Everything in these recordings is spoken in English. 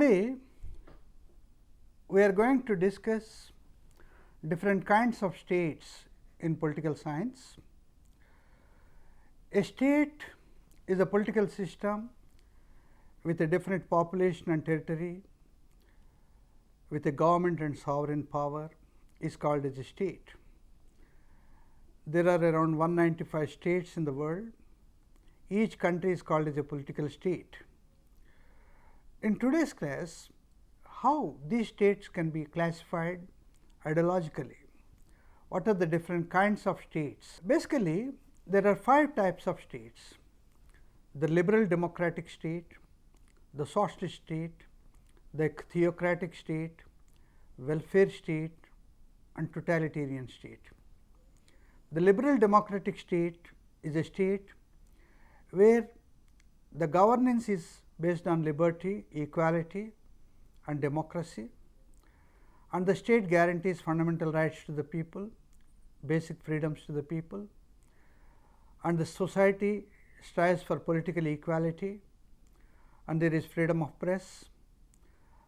Today, we are going to discuss different kinds of states in political science. A state is a political system with a definite population and territory, with a government and sovereign power, is called as a state. There are around 195 states in the world. Each country is called as a political state. In today's class, how these states can be classified ideologically. What are the different kinds of states? Basically, there are 5 types of states: the liberal democratic state, the socialist state, the theocratic state, welfare state, and totalitarian state. The liberal democratic state is a state where the governance is based on liberty, equality, and democracy, and the state guarantees fundamental rights to the people, basic freedoms to the people, and the society strives for political equality, and there is freedom of press.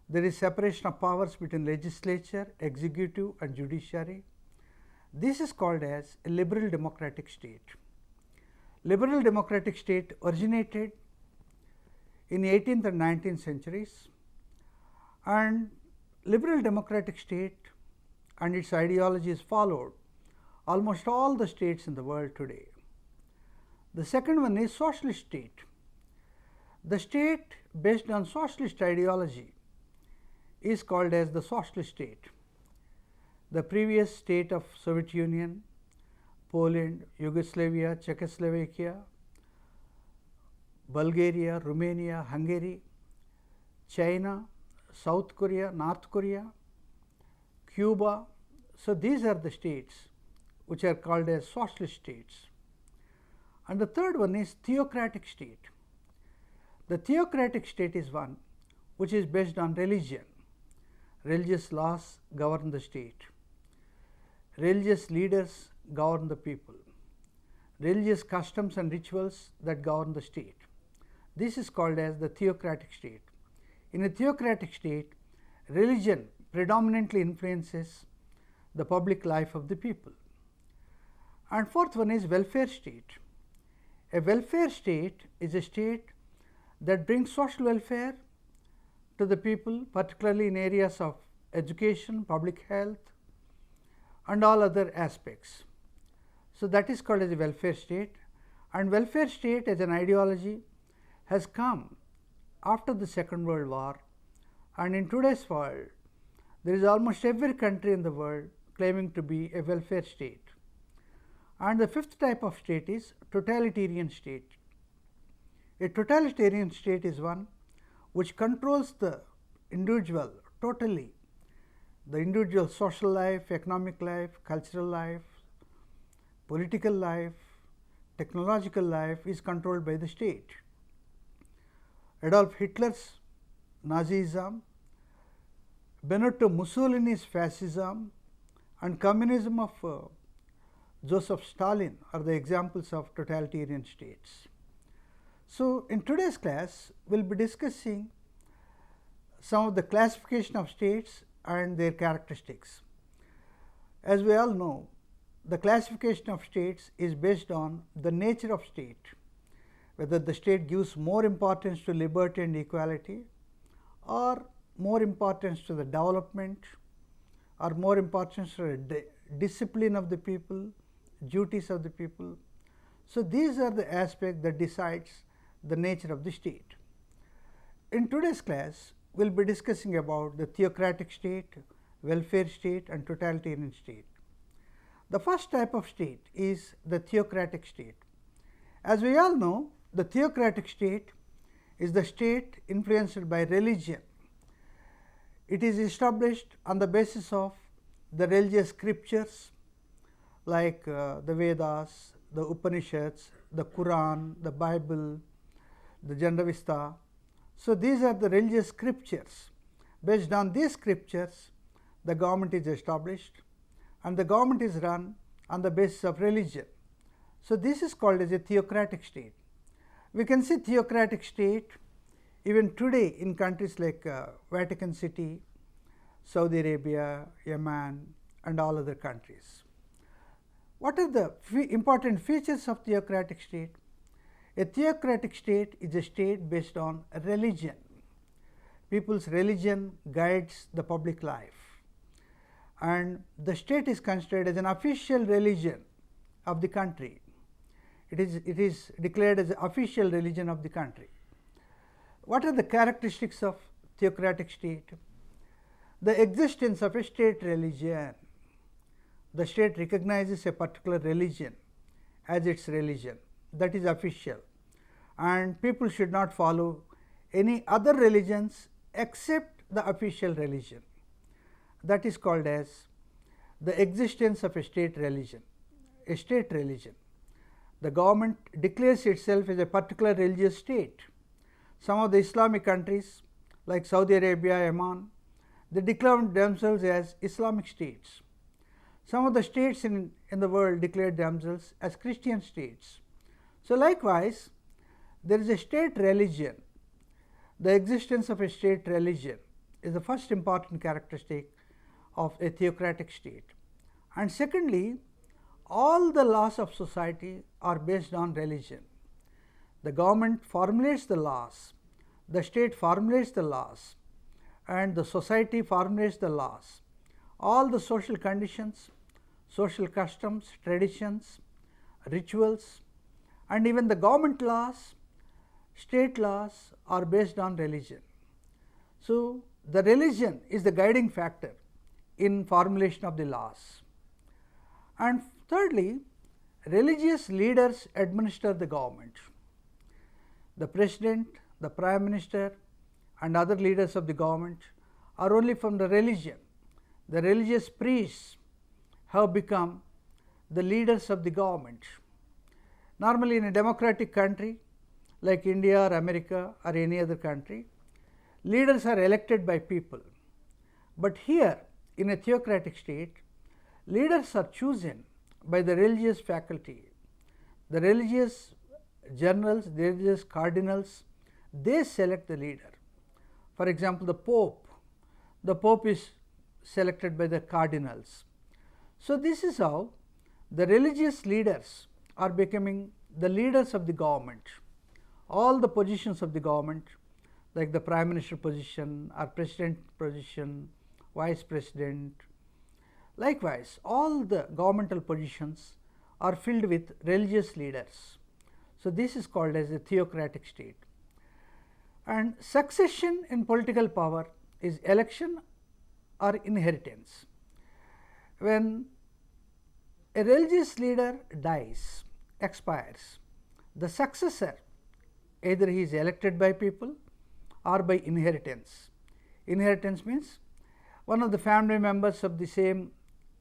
There is separation of powers between legislature, executive, and judiciary. This is called as a liberal democratic state. Liberal democratic state originated in 18th and 19th centuries, and liberal democratic state and its ideology is followed almost all the states in the world today. The second one is socialist state. The state based on socialist ideology is called as the socialist state. The previous state of Soviet Union, Poland, Yugoslavia, Czechoslovakia, Bulgaria, Romania, Hungary, China, South Korea, North Korea, Cuba. So, these are the states which are called as socialist states. And the third one is theocratic state. The theocratic state is one which is based on religion. Religious laws govern the state. Religious leaders govern the people. Religious customs and rituals that govern the state. This is called as the theocratic state. In a theocratic state, religion predominantly influences the public life of the people. And fourth one is welfare state. A welfare state is a state that brings social welfare to the people, particularly in areas of education, public health, and all other aspects. So, that is called as a welfare state, and welfare state as an ideology has come after the Second World War, and in today's world there is almost every country in the world claiming to be a welfare state. And the fifth type of state is totalitarian state. A totalitarian state is one which controls the individual totally. The individual social life, economic life, cultural life, political life, technological life is controlled by the state. Adolf Hitler's Nazism, Benito Mussolini's fascism, and communism of Joseph Stalin are the examples of totalitarian states. So, in today's class, we will be discussing some of the classification of states and their characteristics. As we all know, the classification of states is based on the nature of state, whether the state gives more importance to liberty and equality, or more importance to the development, or more importance to the discipline of the people, duties of the people. So, these are the aspects that decides the nature of the state. In today's class, we will be discussing about the theocratic state, welfare state, and totalitarian state. The first type of state is the theocratic state. As we all know, the theocratic state is the state influenced by religion. It is established on the basis of the religious scriptures like the Vedas, the Upanishads, the Quran, the Bible, the Janavista. So, these are the religious scriptures. Based on these scriptures, the government is established, and the government is run on the basis of religion. So, this is called as a theocratic state. We can see theocratic state even today in countries like Vatican City, Saudi Arabia, Yemen, and all other countries. What are the important features of theocratic state? A theocratic state is a state based on religion. People's religion guides the public life, and the state is considered as an official religion of the country. It is declared as the official religion of the country. What are the characteristics of theocratic state? The existence of a state religion. The state recognizes a particular religion as its religion, that is official, and people should not follow any other religions except the official religion. That is called as the existence of a state religion. A state religion. The government declares itself as a particular religious state. Some of the Islamic countries like Saudi Arabia, Yemen, they declare themselves as Islamic states. Some of the states in the world declare themselves as Christian states. So, likewise, there is a state religion. The existence of a state religion is the first important characteristic of a theocratic state. And secondly, all the laws of society are based on religion. The government formulates the laws, the state formulates the laws, and the society formulates the laws. All the social conditions, social customs, traditions, rituals, and even the government laws, state laws are based on religion. So, the religion is the guiding factor in formulation of the laws. And thirdly, religious leaders administer the government. The president, the prime minister, and other leaders of the government are only from the religion. The religious priests have become the leaders of the government. Normally, in a democratic country like India or America or any other country, leaders are elected by people. But here, in a theocratic state, leaders are chosen by the religious faculty. The religious generals, the religious cardinals, they select the leader. For example, the Pope is selected by the cardinals. So, this is how the religious leaders are becoming the leaders of the government. All the positions of the government, like the prime minister position or president position, vice president, likewise all the governmental positions are filled with religious leaders. So, this is called as a theocratic state. And succession in political power is election or inheritance. When a religious leader dies, expires, the successor, either he is elected by people or by inheritance. Inheritance means one of the family members of the same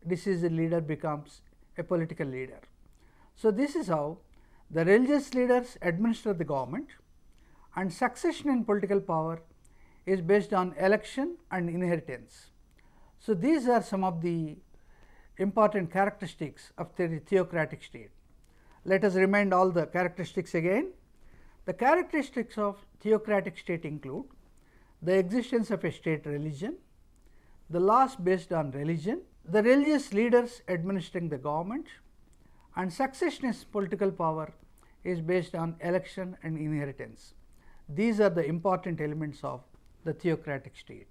deceased leader becomes a political leader. So, this is how the religious leaders administer the government, and succession in political power is based on election and inheritance. So, these are some of the important characteristics of the theocratic state. Let us remind all the characteristics again. The characteristics of theocratic state include the existence of a state religion, the laws based on religion, the religious leaders administering the government, and succession in political power is based on election and inheritance. These are the important elements of the theocratic state.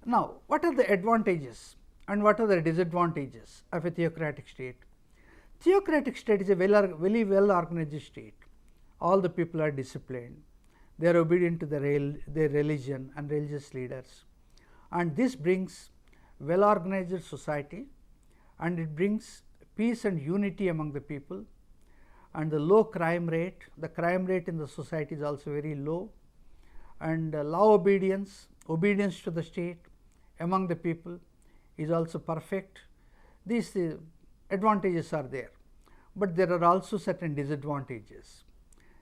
Now, what are the advantages and what are the disadvantages of a theocratic state? Theocratic state is a very well organized state. All the people are disciplined, they are obedient to their religion and religious leaders, and this brings well organized society, and it brings peace and unity among the people, and the low crime rate. The crime rate in the society is also very low, and law obedience to the state among the people is also perfect. These advantages are there, but there are also certain disadvantages.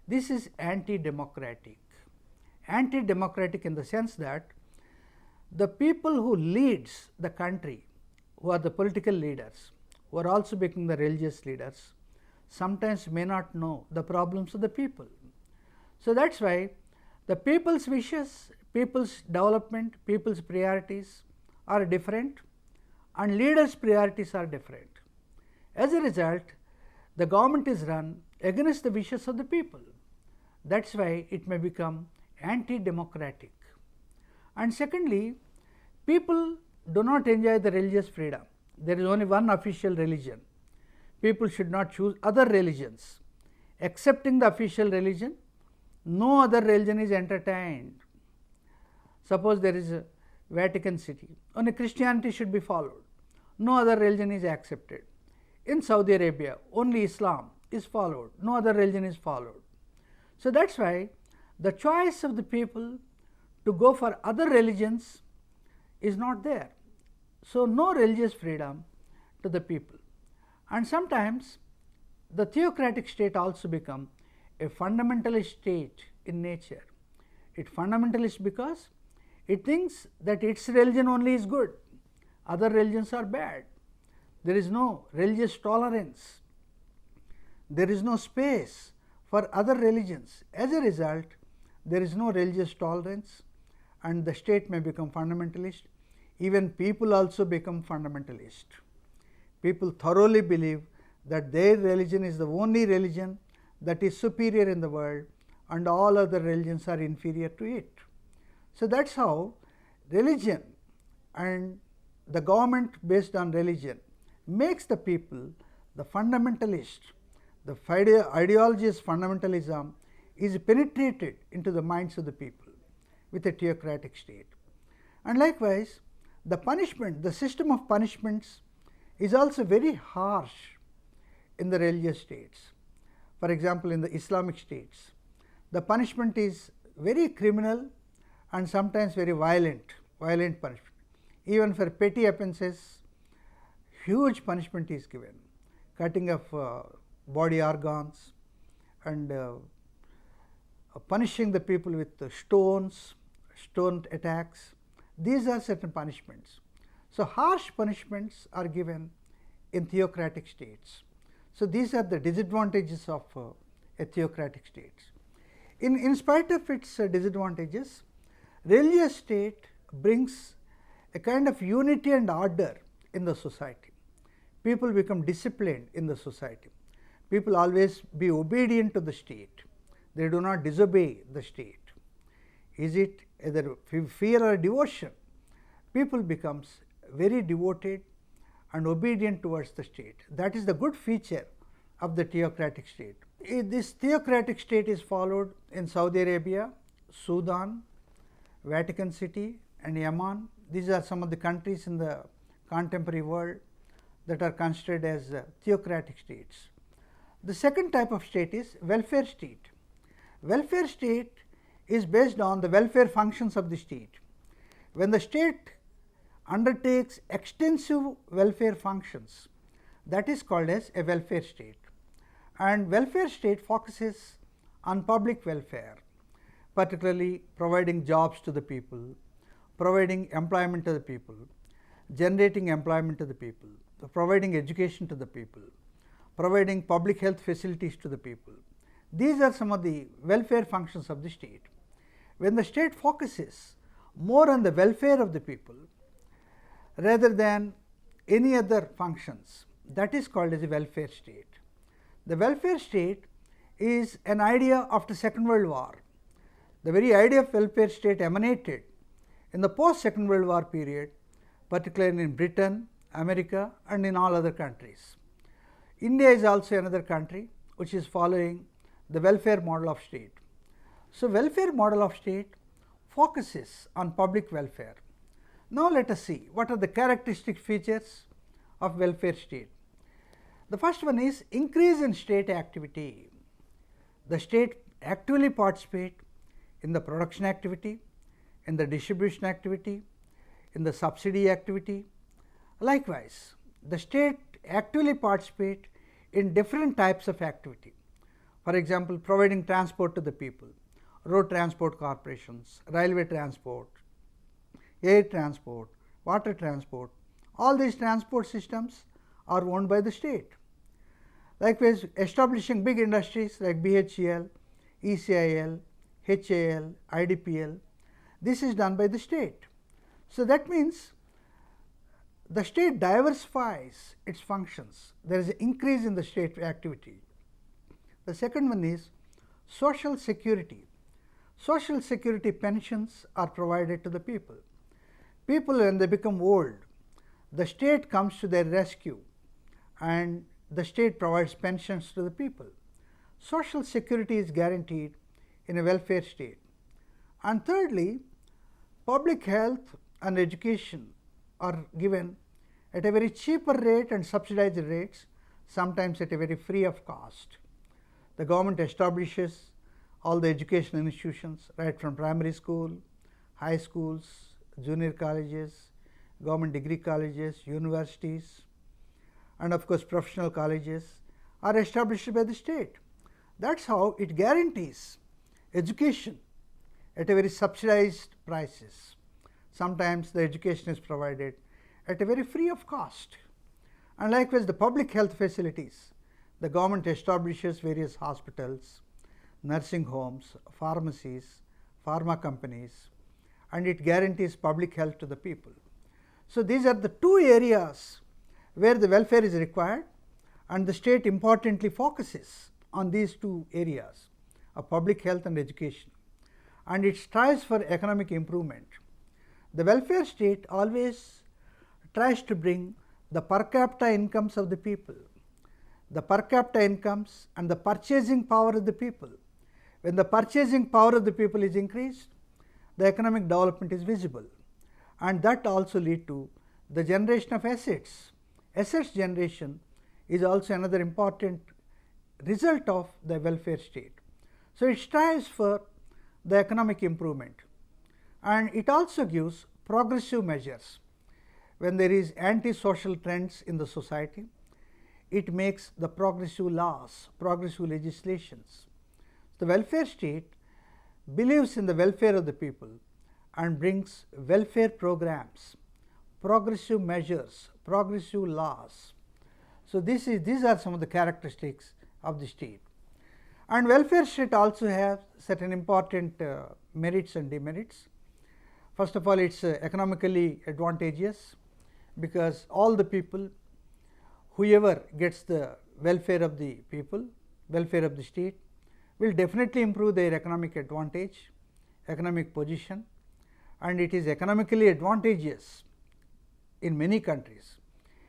This is anti-democratic. Anti-democratic in the sense that the people who leads the country, who are the political leaders, who are also becoming the religious leaders, sometimes may not know the problems of the people. So, that is why The people's wishes, people's development, people's priorities are different, and leaders' priorities are different. As a result, the government is run against the wishes of the people. That is why it may become anti-democratic. And secondly, people do not enjoy the religious freedom. There is only one official religion. People should not choose other religions. Excepting the official religion, no other religion is entertained. Suppose there is a Vatican City, only Christianity should be followed. No other religion is accepted. In Saudi Arabia, only Islam is followed, no other religion is followed. So that is why the choice of the people to go for other religions is not there. So no religious freedom to the people. And sometimes the theocratic state also become a fundamentalist state in nature. It fundamentalist because it thinks that its religion only is good, other religions are bad. There is no religious tolerance. There is no space for other religions. As a result, there is no religious tolerance, and the state may become fundamentalist. Even people also become fundamentalist. People thoroughly believe that their religion is the only religion that is superior in the world, and all other religions are inferior to it. So that is how religion and the government based on religion makes the people the fundamentalist. The ideology of fundamentalism is penetrated into the minds of the people with a theocratic state. And likewise, the punishment, the system of punishments is also very harsh in the religious states. For example, in the Islamic states, the punishment is very criminal and sometimes very violent punishment. Even for petty offences, huge punishment is given, cutting of body organs and punishing the people with stones, stone attacks. These are certain punishments. So harsh punishments are given in theocratic states. So these are the disadvantages of a theocratic state. In spite of its disadvantages, religious state brings a kind of unity and order in the society. People become disciplined in the society. People always be obedient to the state. They do not disobey the state. Is it either fear or devotion? People becomes very devoted and obedient towards the state. That is the good feature of the theocratic state. This theocratic state is followed in Saudi Arabia, Sudan, Vatican City and Yemen. These are some of the countries in the contemporary world that are considered as theocratic states. The second type of state is welfare state. Welfare state is based on the welfare functions of the state. When the state undertakes extensive welfare functions, that is called as a welfare state. And welfare state focuses on public welfare, particularly providing jobs to the people, providing employment to the people, generating employment to the people, providing education to the people, providing public health facilities to the people. These are some of the welfare functions of the state. When the state focuses more on the welfare of the people rather than any other functions, that is called as a welfare state. The welfare state is an idea after Second World War. The very idea of welfare state emanated in the post-Second World War period, particularly in Britain, America and in all other countries. India is also another country which is following the welfare model of state. So, welfare model of state focuses on public welfare. Now, let us see what are the characteristic features of welfare state. The first one is increase in state activity. The state actively participate in the production activity, in the distribution activity, in the subsidy activity. Likewise, the state actively participate in different types of activity. For example, providing transport to the people, road transport corporations, railway transport, air transport, water transport. All these transport systems are owned by the state. Likewise, establishing big industries like BHEL, ECIL, HAL, IDPL. This is done by the state. So, that means the state diversifies its functions. There is an increase in the state activity. The second one is social security. Social security pensions are provided to the people. People, when they become old, the state comes to their rescue and the state provides pensions to the people. Social security is guaranteed in a welfare state. And thirdly, public health and education are given at a very cheaper rate and subsidized rates, sometimes at a very free of cost. The government establishes all the educational institutions, right from primary school, high schools, junior colleges, government degree colleges, universities, and of course professional colleges are established by the state. That is how it guarantees education at a very subsidized prices. Sometimes the education is provided at a very free of cost. And likewise the public health facilities, the government establishes various hospitals, nursing homes, pharmacies, pharma companies, and it guarantees public health to the people. So, these are the two areas where the welfare is required, and the state importantly focuses on these two areas of public health and education, and it strives for economic improvement. The welfare state always tries to bring the per capita incomes of the people, the per capita incomes and the purchasing power of the people. When the purchasing power of the people is increased, the economic development is visible, and that also lead to the generation of assets. Assets generation is also another important result of the welfare state. So, it strives for the economic improvement, and it also gives progressive measures. When there is anti-social trends in the society, it makes the progressive laws, progressive legislations. The welfare state believes in the welfare of the people and brings welfare programs, progressive measures, progressive laws. So, these are some of the characteristics of the state. And welfare state also have certain important merits and demerits. First of all, it is economically advantageous, because all the people, whoever gets the welfare of the people, welfare of the state, will definitely improve their economic advantage, economic position, and it is economically advantageous in many countries.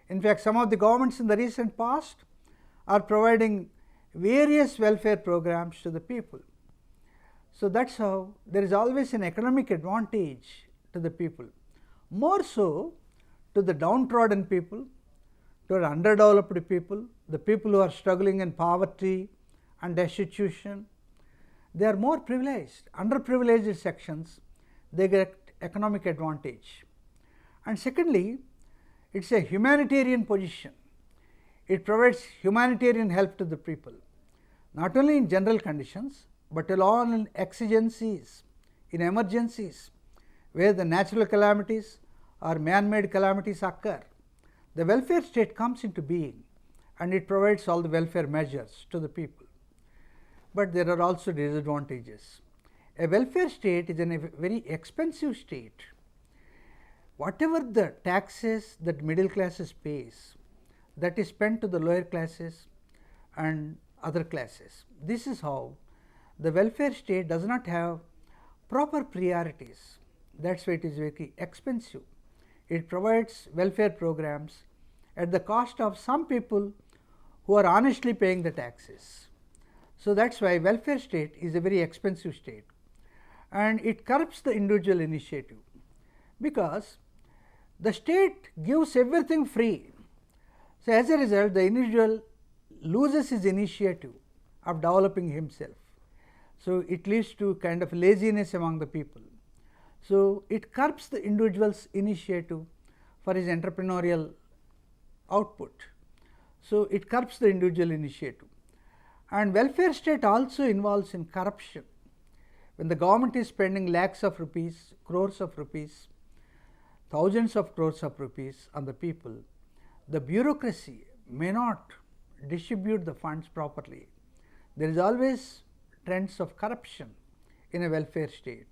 In fact, some of the governments in the recent past are providing various welfare programs to the people. So, that is how there is always an economic advantage to the people, more so to the downtrodden people, to the underdeveloped people, the people who are struggling in poverty and destitution. They are more privileged. Underprivileged sections, they get economic advantage. And secondly, it is a humanitarian position. It provides humanitarian help to the people, not only in general conditions, but along in exigencies, in emergencies, where the natural calamities or man-made calamities occur. The welfare state comes into being, and it provides all the welfare measures to the people. But there are also disadvantages. A welfare state is a very expensive state. Whatever the taxes that middle classes pays, that is spent to the lower classes and other classes. This is how the welfare state does not have proper priorities. That is why it is very expensive. It provides welfare programs at the cost of some people who are honestly paying the taxes. So, that is why welfare state is a very expensive state, and it curbs the individual initiative, because the state gives everything free. So, as a result, the individual loses his initiative of developing himself. So, it leads to kind of laziness among the people. So, it curbs the individual's initiative for his entrepreneurial output. So, it curbs the individual initiative. And welfare state also involves in corruption. When the government is spending lakhs of rupees, crores of rupees, thousands of crores of rupees on the people, the bureaucracy may not distribute the funds properly. There is always trends of corruption in a welfare state.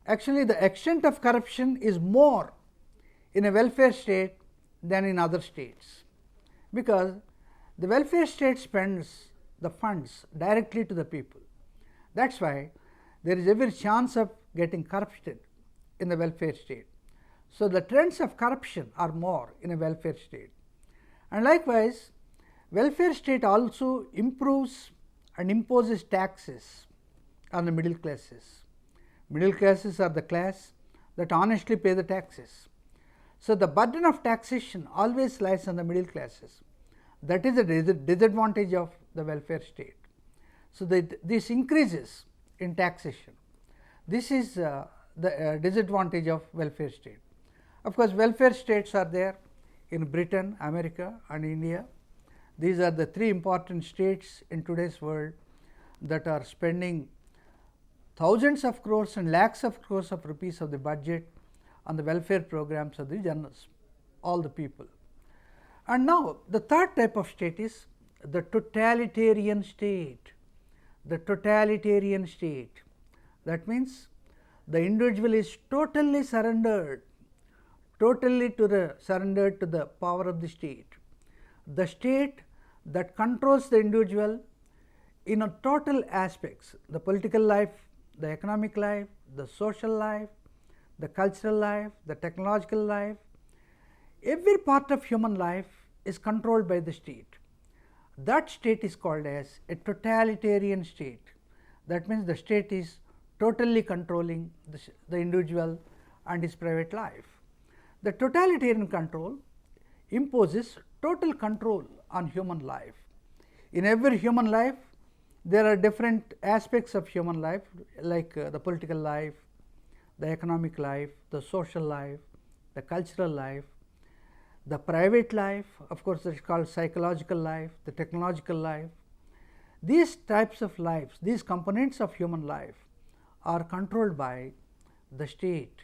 Actually, the extent of corruption is more in a welfare state than in other states, because the welfare state spends the funds directly to the people. That is why there is every chance of getting corrupted in the welfare state. So, the trends of corruption are more in a welfare state. And likewise, welfare state also improves and imposes taxes on the middle classes. Middle classes are the class that honestly pay the taxes. So, the burden of taxation always lies on the middle classes. That is the disadvantage of the welfare state. So, this increases in taxation. This is the disadvantage of welfare state. Of course, welfare states are there in Britain, America and India. These are the three important states in today's world that are spending thousands of crores and lakhs of crores of rupees of the budget on the welfare programs of the journalists, all the people. And now, the third type of state is the totalitarian state. The totalitarian state, that means the individual is totally surrendered, surrendered to the power of the state. The state that controls the individual in a total aspects, the political life, the economic life, the social life, the cultural life, the technological life. Every part of human life is controlled by the state. That state is called as a totalitarian state. That means the state is totally controlling the individual and his private life. The totalitarian control imposes total control on human life. In every human life, there are different aspects of human life, like the political life, the economic life, the social life, the cultural life, the private life, of course, that is called psychological life, the technological life. These types of lives, these components of human life are controlled by the state.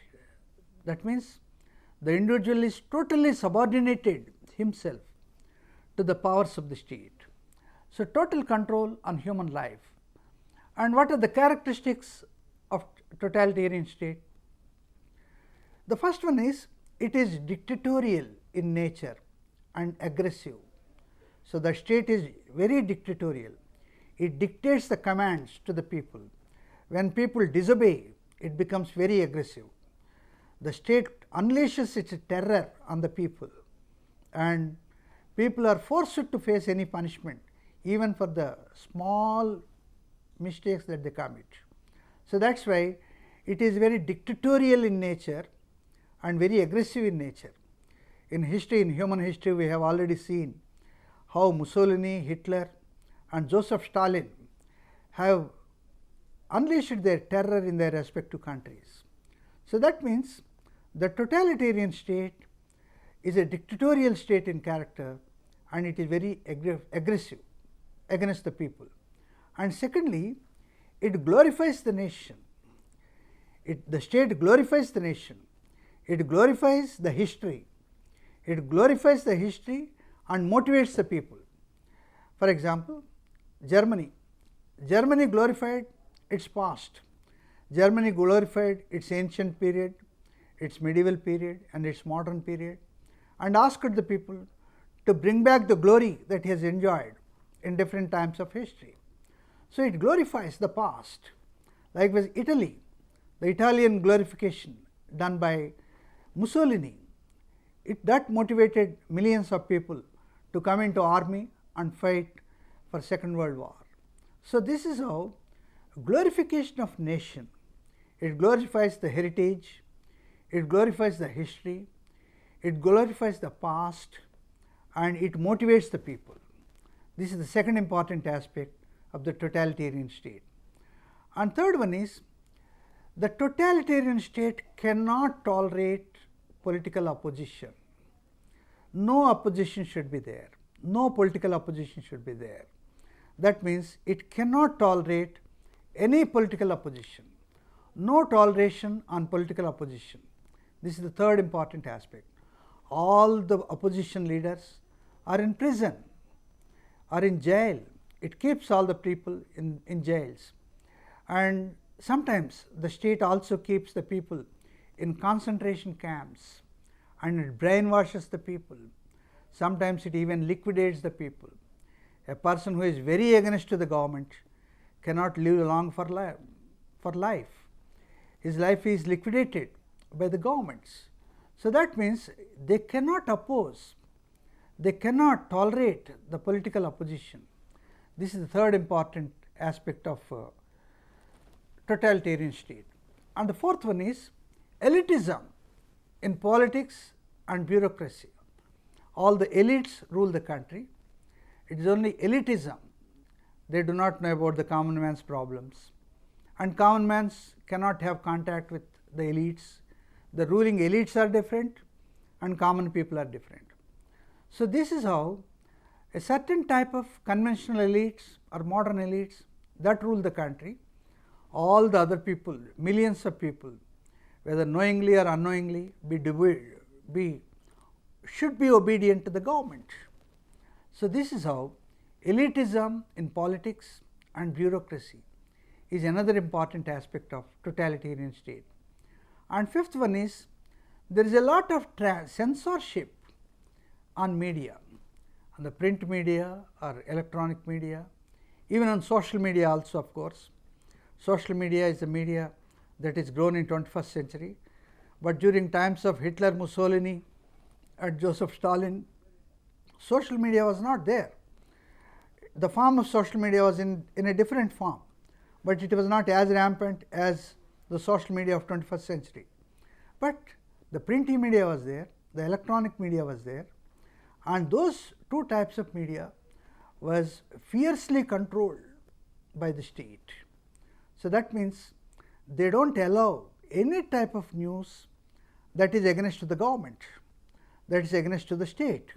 That means the individual is totally subordinated himself to the powers of the state. So, total control on human life. And what are the characteristics of totalitarian state? The first one is, it is dictatorial in nature and aggressive. So, the state is very dictatorial. It dictates the commands to the people. When people disobey, it becomes very aggressive. The state unleashes its terror on the people, and people are forced to face any punishment, even for the small mistakes that they commit. So, that is why it is very dictatorial in nature and very aggressive in nature. In history, in human history, we have already seen how Mussolini, Hitler and Joseph Stalin have unleashed their terror in their respective countries. So, that means the totalitarian state is a dictatorial state in character, and it is very aggressive against the people. And secondly, it glorifies the nation. The state glorifies the nation. It glorifies the history. It glorifies the history and motivates the people. For example, Germany. Germany glorified its past. Germany glorified its ancient period, its medieval period and its modern period, and asked the people to bring back the glory that he has enjoyed in different times of history. So, it glorifies the past. Likewise, Italy, the Italian glorification done by Mussolini, that motivated millions of people to come into army and fight for Second World War. So, this is how glorification of nation, it glorifies the heritage, it glorifies the history, it glorifies the past, and it motivates the people. This is the second important aspect of the totalitarian state. And third one is, the totalitarian state cannot tolerate political opposition. No opposition should be there. No political opposition should be there. That means it cannot tolerate any political opposition. No toleration on political opposition. This is the third important aspect. All the opposition leaders are in prison, are in jail. It keeps all the people in jails. And sometimes the state also keeps the people in concentration camps and it brainwashes the people. Sometimes it even liquidates the people. A person who is very against to the government cannot live long for life. His life is liquidated by the governments. So that means they cannot oppose, they cannot tolerate the political opposition. This is the third important aspect of totalitarian state. And the fourth one is elitism in politics and bureaucracy. All the elites rule the country. It is only elitism. They do not know about the common man's problems, and common man cannot have contact with the elites. The ruling elites are different and common people are different. So this is how a certain type of conventional elites or modern elites that rule the country, all the other people, millions of people, whether knowingly or unknowingly, should be obedient to the government. So this is how elitism in politics and bureaucracy is another important aspect of totalitarian state. And fifth one is there is a lot of censorship on media, on the print media or electronic media, even on social media also, of course. Social media is a media that is grown in 21st century, but during times of Hitler, Mussolini and Joseph Stalin, social media was not there. The form of social media was in a different form, but it was not as rampant as the social media of 21st century. But the printing media was there, the electronic media was there, and those two types of media was fiercely controlled by the state. So that means they don't allow any type of news that is against the government, that is against the state.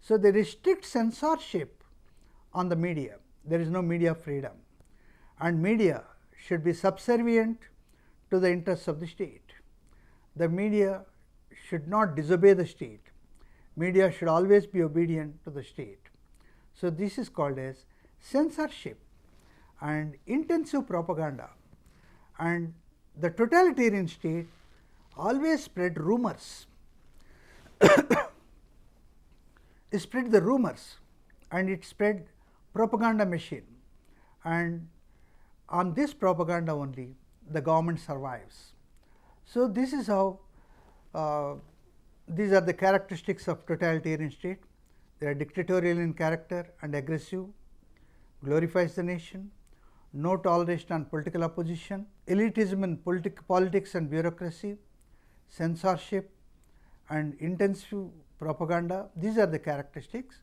So there is strict censorship on the media. There is no media freedom, and media should be subservient to the interests of the state. The media should not disobey the state. Media should always be obedient to the state. So this is called as censorship and intensive propaganda. And the totalitarian state always spread rumors. It spread the rumors and it spread propaganda machine, and on this propaganda only the government survives. So this is how these are the characteristics of totalitarian state. They are dictatorial in character and aggressive, glorifies the nation, no toleration on political opposition, elitism in politics and bureaucracy, censorship and intensive propaganda. These are the characteristics,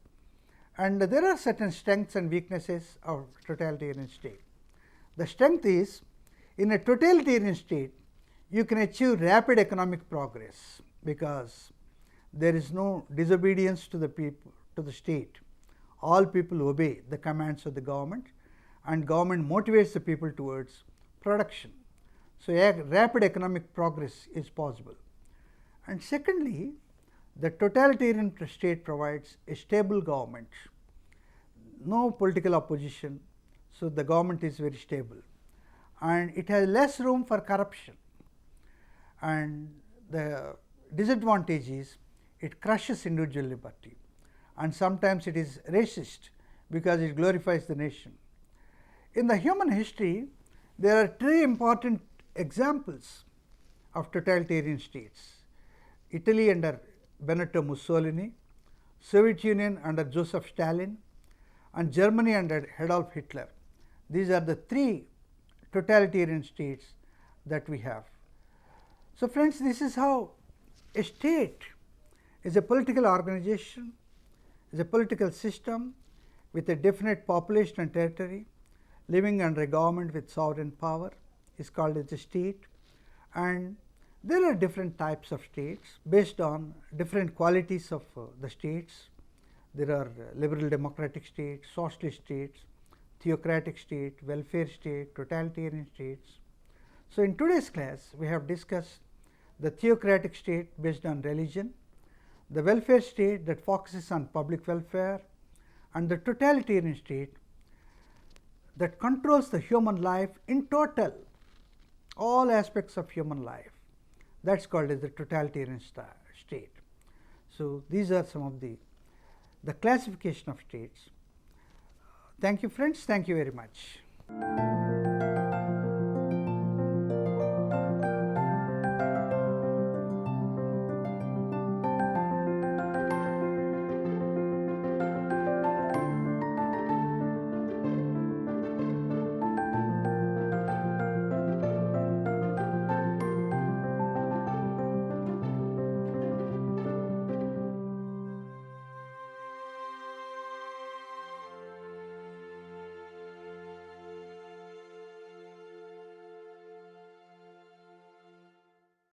and there are certain strengths and weaknesses of totalitarian state. The strength is, in a totalitarian state you can achieve rapid economic progress because there is no disobedience to the people, to the state. All people obey the commands of the government, and government motivates the people towards production. So rapid economic progress is possible. And secondly, the totalitarian state provides a stable government, no political opposition, so the government is very stable, and it has less room for corruption. And the disadvantage is it crushes individual liberty, and sometimes it is racist because it glorifies the nation. In the human history, there are three important examples of totalitarian states: Italy under Benito Mussolini, Soviet Union under Joseph Stalin, and Germany under Adolf Hitler. These are the three totalitarian states that we have. So friends, this is how a state is a political organization, is a political system with a definite population and territory, living under a government with sovereign power, is called as a state. And there are different types of states based on different qualities of the states. There are liberal democratic states, socialist states, theocratic state, welfare state, totalitarian states. So in today's class, we have discussed the theocratic state based on religion, the welfare state that focuses on public welfare, and the totalitarian state that controls the human life in total all aspects of human life. That's called as the totalitarian state. So these are some of the classification of states. Thank you, friends. Thank you very much.